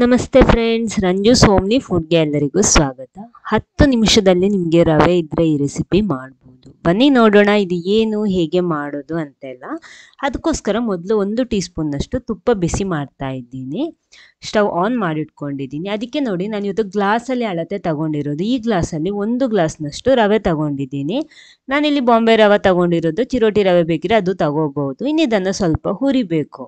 ನಮಸ್ತೆ ಫ್ರೆಂಡ್ಸ್, ರಂಜು ಸೋಮ್ನಿ ಫುಡ್ಗೆ ಎಲ್ಲರಿಗೂ ಸ್ವಾಗತ. 10 ನಿಮಿಷದಲ್ಲಿ ನಿಮಗೆ ರವೆ ಇದ್ದರೆ ಈ ರೆಸಿಪಿ ಮಾಡ್ಬೋದು. ಬನ್ನಿ ನೋಡೋಣ ಇದು ಏನು, ಹೇಗೆ ಮಾಡೋದು ಅಂತೆಲ್ಲ. ಅದಕ್ಕೋಸ್ಕರ ಮೊದಲು 1 ಟೀ ಸ್ಪೂನ್ನಷ್ಟು ತುಪ್ಪ ಬಿಸಿ ಮಾಡ್ತಾ ಇದ್ದೀನಿ. ಸ್ಟವ್ ಆನ್ ಮಾಡಿಟ್ಕೊಂಡಿದ್ದೀನಿ. ಅದಕ್ಕೆ ನೋಡಿ, ನಾನು ಇವತ್ತು ಗ್ಲಾಸಲ್ಲಿ ಅಳತೆ ತಗೊಂಡಿರೋದು. ಈ ಗ್ಲಾಸಲ್ಲಿ 1 ಗ್ಲಾಸ್ನಷ್ಟು ರವೆ ತಗೊಂಡಿದ್ದೀನಿ. ನಾನಿಲ್ಲಿ ಬಾಂಬೆ ರವೆ ತಗೊಂಡಿರೋದು. ಚಿರೋಟಿ ರವೆ ಬೇಕಿದ್ರೆ ಅದು ತಗೋಬಹುದು. ಇನ್ನು ಇದನ್ನು ಸ್ವಲ್ಪ ಹುರಿಬೇಕು.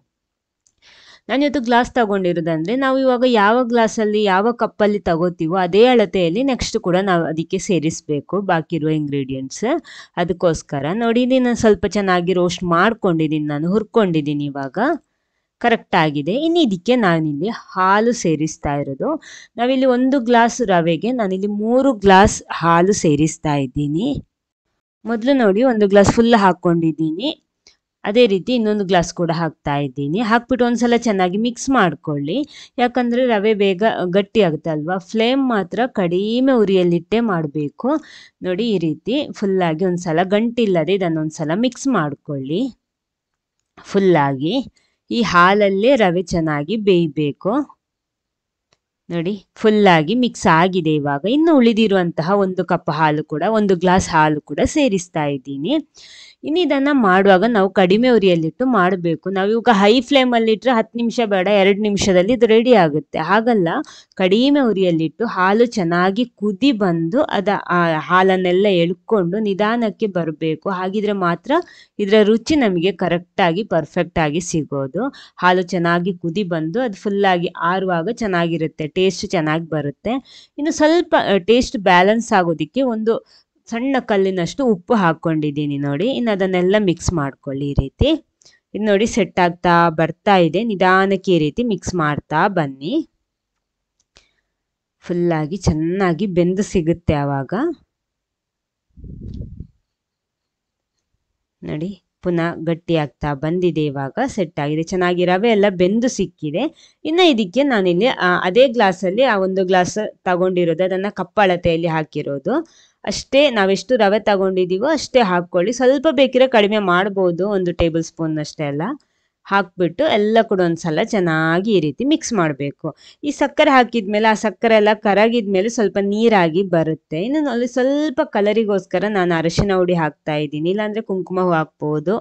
ನಾನಿವತ್ತು ಗ್ಲಾಸ್ ತಗೊಂಡಿರೋದಂದರೆ ನಾವು ಇವಾಗ ಯಾವ ಗ್ಲಾಸಲ್ಲಿ ಯಾವ ಕಪ್ಪಲ್ಲಿ ತಗೋತೀವೋ ಅದೇ ಅಳತೆಯಲ್ಲಿ ನೆಕ್ಸ್ಟ್ ಕೂಡ ನಾವು ಅದಕ್ಕೆ ಸೇರಿಸಬೇಕು ಬಾಕಿ ಇರುವ ಇಂಗ್ರೀಡಿಯೆಂಟ್ಸ್. ಅದಕ್ಕೋಸ್ಕರ ನೋಡಿ, ನಾನು ಸ್ವಲ್ಪ ಚೆನ್ನಾಗಿ ರೋಸ್ಟ್ ಮಾಡ್ಕೊಂಡಿದ್ದೀನಿ, ನಾನು ಹುರ್ಕೊಂಡಿದ್ದೀನಿ. ಇವಾಗ ಕರೆಕ್ಟ್ ಆಗಿದೆ. ಇನ್ನು ಇದಕ್ಕೆ ನಾನಿಲ್ಲಿ ಹಾಲು ಸೇರಿಸ್ತಾ ಇರೋದು. ನಾವಿಲ್ಲಿ 1 ಗ್ಲಾಸ್ ರವೆಗೆ ನಾನಿಲ್ಲಿ 3 ಗ್ಲಾಸ್ ಹಾಲು ಸೇರಿಸ್ತಾ ಇದ್ದೀನಿ. ಮೊದಲು ನೋಡಿ 1 ಗ್ಲಾಸ್ ಫುಲ್ ಹಾಕ್ಕೊಂಡಿದ್ದೀನಿ. ಅದೇ ರೀತಿ ಇನ್ನೊಂದು ಗ್ಲಾಸ್ ಕೂಡ ಹಾಕ್ತಾ ಇದ್ದೀನಿ. ಹಾಕ್ಬಿಟ್ಟು ಒಂದ್ಸಲ ಚೆನ್ನಾಗಿ ಮಿಕ್ಸ್ ಮಾಡ್ಕೊಳ್ಳಿ. ಯಾಕಂದರೆ ರವೆ ಬೇಗ ಗಟ್ಟಿ ಆಗುತ್ತೆ ಅಲ್ವಾ. ಫ್ಲೇಮ್ ಮಾತ್ರ ಕಡಿಮೆ ಉರಿಯಲ್ಲಿಟ್ಟೆ ಮಾಡಬೇಕು. ನೋಡಿ, ಈ ರೀತಿ ಫುಲ್ಲಾಗಿ ಒಂದ್ಸಲ ಗಂಟಿಲ್ಲದೆ ಇದನ್ನೊಂದ್ಸಲ ಮಿಕ್ಸ್ ಮಾಡ್ಕೊಳ್ಳಿ. ಫುಲ್ಲಾಗಿ ಈ ಹಾಲಲ್ಲೇ ರವೆ ಚೆನ್ನಾಗಿ ಬೇಯಬೇಕು. ನೋಡಿ, ಫುಲ್ಲಾಗಿ ಮಿಕ್ಸ್ ಆಗಿದೆ. ಇವಾಗ ಇನ್ನು ಉಳಿದಿರುವಂತಹ 1 ಕಪ್ ಹಾಲು ಕೂಡ, 1 ಗ್ಲಾಸ್ ಹಾಲು ಕೂಡ ಸೇರಿಸ್ತಾ ಇದ್ದೀನಿ. ಇನ್ನು ಇದನ್ನು ಮಾಡುವಾಗ ನಾವು ಕಡಿಮೆ ಉರಿಯಲ್ಲಿಟ್ಟು ಮಾಡಬೇಕು. ನಾವು ಇವಾಗ ಹೈ ಫ್ಲೇಮಲ್ಲಿ ಇಟ್ಟರೆ 10 ನಿಮಿಷ ಬೇಡ, 2 ನಿಮಿಷದಲ್ಲಿ ಇದು ರೆಡಿ ಆಗುತ್ತೆ. ಹಾಗಲ್ಲ, ಕಡಿಮೆ ಉರಿಯಲ್ಲಿಟ್ಟು ಹಾಲು ಚೆನ್ನಾಗಿ ಕುದಿ ಬಂದು ಹಾಲನ್ನೆಲ್ಲ ಎಳ್ಕೊಂಡು ನಿಧಾನಕ್ಕೆ ಬರಬೇಕು. ಹಾಗಿದ್ರೆ ಮಾತ್ರ ಇದರ ರುಚಿ ನಮಗೆ ಕರೆಕ್ಟಾಗಿ ಪರ್ಫೆಕ್ಟಾಗಿ ಸಿಗೋದು. ಹಾಲು ಚೆನ್ನಾಗಿ ಕುದಿ ಬಂದು ಅದು ಫುಲ್ಲಾಗಿ ಆರುವಾಗ ಚೆನ್ನಾಗಿರುತ್ತೆ, ಟೇಸ್ಟ್ ಚೆನ್ನಾಗಿ ಬರುತ್ತೆ. ಇನ್ನು ಸ್ವಲ್ಪ ಟೇಸ್ಟ್ ಬ್ಯಾಲೆನ್ಸ್ ಆಗೋದಕ್ಕೆ 1 ಸಣ್ಣ ಕಲ್ಲಿನಷ್ಟು ಉಪ್ಪು ಹಾಕ್ಕೊಂಡಿದ್ದೀನಿ. ನೋಡಿ, ಇನ್ನು ಅದನ್ನೆಲ್ಲ ಮಿಕ್ಸ್ ಮಾಡ್ಕೊಳ್ಳಿ. ಈ ರೀತಿ ಇದು ನೋಡಿ ಸೆಟ್ ಆಗ್ತಾ ಬರ್ತಾ ಇದೆ. ನಿಧಾನಕ್ಕೆ ಈ ರೀತಿ ಮಿಕ್ಸ್ ಮಾಡ್ತಾ ಬನ್ನಿ. ಫುಲ್ಲಾಗಿ ಚೆನ್ನಾಗಿ ಬೆಂದು ಸಿಗುತ್ತೆ ಆವಾಗ. ನೋಡಿ, ಪುನಃ ಗಟ್ಟಿ ಆಗ್ತಾ ಬಂದಿದೆ. ಇವಾಗ ಸೆಟ್ ಆಗಿದೆ, ಚೆನ್ನಾಗಿ ರವೆ ಎಲ್ಲ ಬೆಂದು ಸಿಕ್ಕಿದೆ. ಇನ್ನು ಇದಕ್ಕೆ ನಾನಿಲ್ಲಿ ಅದೇ ಗ್ಲಾಸಲ್ಲಿ 1 ಗ್ಲಾಸ್ ತಗೊಂಡಿರೋದು, ಅದನ್ನು ಕಪ್ಪಳತೆಯಲ್ಲಿ ಹಾಕಿರೋದು. ಅಷ್ಟೇ, ನಾವೆಷ್ಟು ರವೆ ತಗೊಂಡಿದ್ದೀವೋ ಅಷ್ಟೇ ಹಾಕ್ಕೊಳ್ಳಿ. ಸ್ವಲ್ಪ ಬೇಕಿದ್ರೆ ಕಡಿಮೆ ಮಾಡ್ಬೋದು, 1 ಟೇಬಲ್ ಸ್ಪೂನ್ ಅಷ್ಟೇ ಎಲ್ಲ ಹಾಕ್ಬಿಟ್ಟು ಎಲ್ಲ ಕೂಡ ಒಂದ್ಸಲ ಚೆನ್ನಾಗಿ ಈ ರೀತಿ ಮಿಕ್ಸ್ ಮಾಡಬೇಕು. ಈ ಸಕ್ಕರೆ ಹಾಕಿದ್ಮೇಲೆ ಆ ಸಕ್ಕರೆ ಎಲ್ಲ ಕರಗಿದ್ಮೇಲೆ ಸ್ವಲ್ಪ ನೀರಾಗಿ ಬರುತ್ತೆ. ಇನ್ನು ಅಲ್ಲಿ ಸ್ವಲ್ಪ ಕಲರಿಗೋಸ್ಕರ ನಾನು ಅರಿಶಿನ ಹುಡಿ ಹಾಕ್ತಾ ಇದ್ದೀನಿ, ಇಲ್ಲಾಂದರೆ ಕುಂಕುಮ ಹಾಕ್ಬೋದು.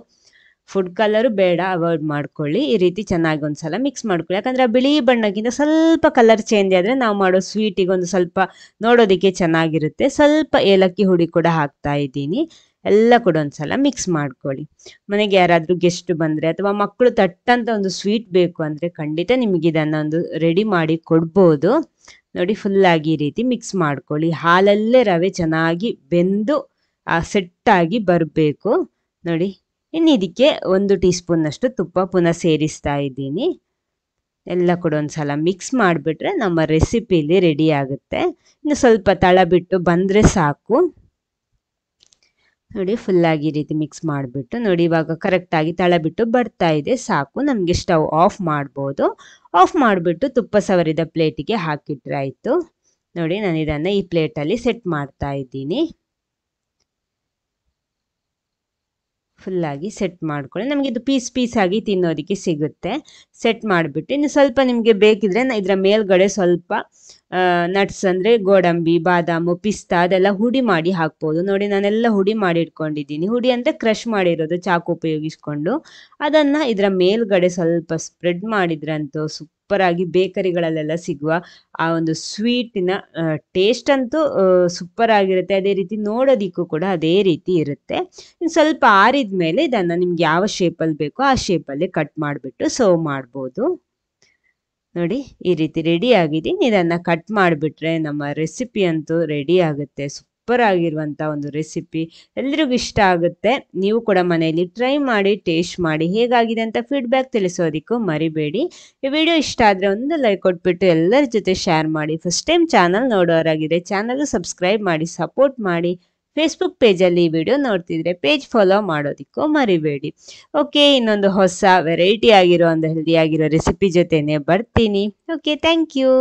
ಫುಡ್ ಕಲರು ಬೇಡ, ಅವಾಯ್ಡ್ ಮಾಡ್ಕೊಳ್ಳಿ. ಈ ರೀತಿ ಚೆನ್ನಾಗಿ ಒಂದ್ಸಲ ಮಿಕ್ಸ್ ಮಾಡ್ಕೊಳ್ಳಿ. ಯಾಕಂದರೆ ಆ ಬಿಳಿ ಬಣ್ಣಕ್ಕಿಂತ ಸ್ವಲ್ಪ ಕಲರ್ ಚೇಂಜ್ ಆದರೆ ನಾವು ಮಾಡೋ ಸ್ವೀಟಿಗೆ ಒಂದು ಸ್ವಲ್ಪ ನೋಡೋದಕ್ಕೆ ಚೆನ್ನಾಗಿರುತ್ತೆ. ಸ್ವಲ್ಪ ಏಲಕ್ಕಿ ಹುಡಿ ಕೂಡ ಹಾಕ್ತಾ ಇದ್ದೀನಿ. ಎಲ್ಲ ಕೂಡ ಒಂದ್ಸಲ ಮಿಕ್ಸ್ ಮಾಡ್ಕೊಳ್ಳಿ. ಮನೆಗೆ ಯಾರಾದರೂ ಗೆಸ್ಟ್ ಬಂದರೆ ಅಥವಾ ಮಕ್ಕಳು ತಟ್ಟಂತ ಒಂದು ಸ್ವೀಟ್ ಬೇಕು ಅಂದರೆ ಖಂಡಿತ ನಿಮಗೆ ಇದನ್ನೊಂದು ರೆಡಿ ಮಾಡಿ ಕೊಡ್ಬೋದು. ನೋಡಿ, ಫುಲ್ಲಾಗಿ ಈ ರೀತಿ ಮಿಕ್ಸ್ ಮಾಡ್ಕೊಳ್ಳಿ. ಹಾಲಲ್ಲೇ ರವೆ ಚೆನ್ನಾಗಿ ಬೆಂದು ಸೆಟ್ಟಾಗಿ ಬರಬೇಕು. ನೋಡಿ, ಇನ್ನು ಇದಕ್ಕೆ 1 ಟೀ ಸ್ಪೂನ್ನಷ್ಟು ತುಪ್ಪ ಪುನಃ ಸೇರಿಸ್ತಾ ಇದ್ದೀನಿ. ಎಲ್ಲ ಕೂಡ ಒಂದ್ಸಲ ಮಿಕ್ಸ್ ಮಾಡಿಬಿಟ್ರೆ ನಮ್ಮ ರೆಸಿಪಿಲಿ ರೆಡಿ ಆಗುತ್ತೆ. ಇನ್ನು ಸ್ವಲ್ಪ ತಳ ಬಿಟ್ಟು ಬಂದರೆ ಸಾಕು. ನೋಡಿ, ಫುಲ್ಲಾಗಿ ಈ ರೀತಿ ಮಿಕ್ಸ್ ಮಾಡಿಬಿಟ್ಟು ನೋಡಿ, ಇವಾಗ ಕರೆಕ್ಟಾಗಿ ತಳ ಬಿಟ್ಟು ಬರ್ತಾ ಇದೆ, ಸಾಕು. ನಮಗೆ ಸ್ಟವ್ ಆಫ್ ಮಾಡ್ಬೋದು. ಆಫ್ ಮಾಡಿಬಿಟ್ಟು ತುಪ್ಪ ಸವರಿದ ಪ್ಲೇಟಿಗೆ ಹಾಕಿಟ್ರೆ ಆಯಿತು. ನೋಡಿ, ನಾನು ಇದನ್ನು ಈ ಪ್ಲೇಟಲ್ಲಿ ಸೆಟ್ ಮಾಡ್ತಾ ಇದ್ದೀನಿ. ಫುಲ್ಲಾಗಿ ಸೆಟ್ ಮಾಡ್ಕೊಳ್ಳಿ. ನಮಗಿದು ಪೀಸ್ ಆಗಿ ತಿನ್ನೋದಕ್ಕೆ ಸಿಗುತ್ತೆ. ಸೆಟ್ ಮಾಡಿಬಿಟ್ಟು ಇನ್ನು ಸ್ವಲ್ಪ ನಿಮಗೆ ಬೇಕಿದ್ರೆ ಇದರ ಮೇಲ್ಗಡೆ ಸ್ವಲ್ಪ ನಟ್ಸ್ ಅಂದರೆ ಗೋಡಂಬಿ, ಬಾದಾಮು, ಪಿಸ್ತಾ ಅದೆಲ್ಲ ಹುಡಿ ಮಾಡಿ ಹಾಕ್ಬೋದು. ನೋಡಿ, ನಾನೆಲ್ಲ ಹುಡಿ ಮಾಡಿ ಇಟ್ಕೊಂಡಿದ್ದೀನಿ. ಹುಡಿ ಅಂದರೆ ಕ್ರಷ್ ಮಾಡಿರೋದು, ಚಾಕು ಉಪಯೋಗಿಸ್ಕೊಂಡು. ಅದನ್ನು ಇದರ ಮೇಲ್ಗಡೆ ಸ್ವಲ್ಪ ಸ್ಪ್ರೆಡ್ ಮಾಡಿದ್ರಂತೂ ಸೂಪರಾಗಿ ಬೇಕರಿಗಳಲ್ಲೆಲ್ಲ ಸಿಗುವ ಆ ಒಂದು ಸ್ವೀಟಿನ ಟೇಸ್ಟ್ ಅಂತೂ ಸೂಪರ್ ಆಗಿರುತ್ತೆ. ಅದೇ ರೀತಿ ನೋಡೋದಕ್ಕೂ ಕೂಡ ಅದೇ ರೀತಿ ಇರುತ್ತೆ. ಇನ್ನು ಸ್ವಲ್ಪ ಆರಿದ ಮೇಲೆ ಇದನ್ನು ನಿಮ್ಗೆ ಯಾವ ಶೇಪಲ್ಲಿ ಬೇಕೋ ಆ ಶೇಪಲ್ಲಿ ಕಟ್ ಮಾಡಿಬಿಟ್ಟು ಸರ್ವ್ ಮಾಡ್ಬೋದು. ನೋಡಿ, ಈ ರೀತಿ ರೆಡಿ ಆಗಿದೆ. ಇದನ್ನು ಕಟ್ ಮಾಡಿಬಿಟ್ರೆ ನಮ್ಮ ರೆಸಿಪಿ ಅಂತೂ ರೆಡಿ ಆಗುತ್ತೆ. ಸೂಪರ್ ಆಗಿರುವಂಥ ಒಂದು ರೆಸಿಪಿ, ಎಲ್ರಿಗೂ ಇಷ್ಟ ಆಗುತ್ತೆ. ನೀವು ಕೂಡ ಮನೆಯಲ್ಲಿ ಟ್ರೈ ಮಾಡಿ, ಟೇಸ್ಟ್ ಮಾಡಿ, ಹೇಗಾಗಿದೆ ಅಂತ ಫೀಡ್ಬ್ಯಾಕ್ ತಿಳಿಸೋದಕ್ಕೂ ಮರಿಬೇಡಿ. ಈ ವಿಡಿಯೋ ಇಷ್ಟ ಆದರೆ ಒಂದು ಲೈಕ್ ಕೊಟ್ಬಿಟ್ಟು ಎಲ್ಲರ ಜೊತೆ ಶೇರ್ ಮಾಡಿ. ಫಸ್ಟ್ ಟೈಮ್ ಚಾನಲ್ ನೋಡೋರಾಗಿದೆ ಚಾನಲ್ ಸಬ್ಸ್ಕ್ರೈಬ್ ಮಾಡಿ, ಸಪೋರ್ಟ್ ಮಾಡಿ. ಫೇಸ್ಬುಕ್ ಪೇಜಲ್ಲಿ ಈ ವಿಡಿಯೋ ನೋಡ್ತಿದ್ರೆ ಪೇಜ್ ಫಾಲೋ ಮಾಡೋದಕ್ಕೂ ಮರಿಬೇಡಿ. ಓಕೆ, ಇನ್ನೊಂದು ಹೊಸ ವೆರೈಟಿ ಆಗಿರೋ ಒಂದು ಹೆಲ್ದಿ ಆಗಿರೋ ರೆಸಿಪಿ ಜೊತೆನೆ ಬರ್ತೀನಿ. Okay, thank you.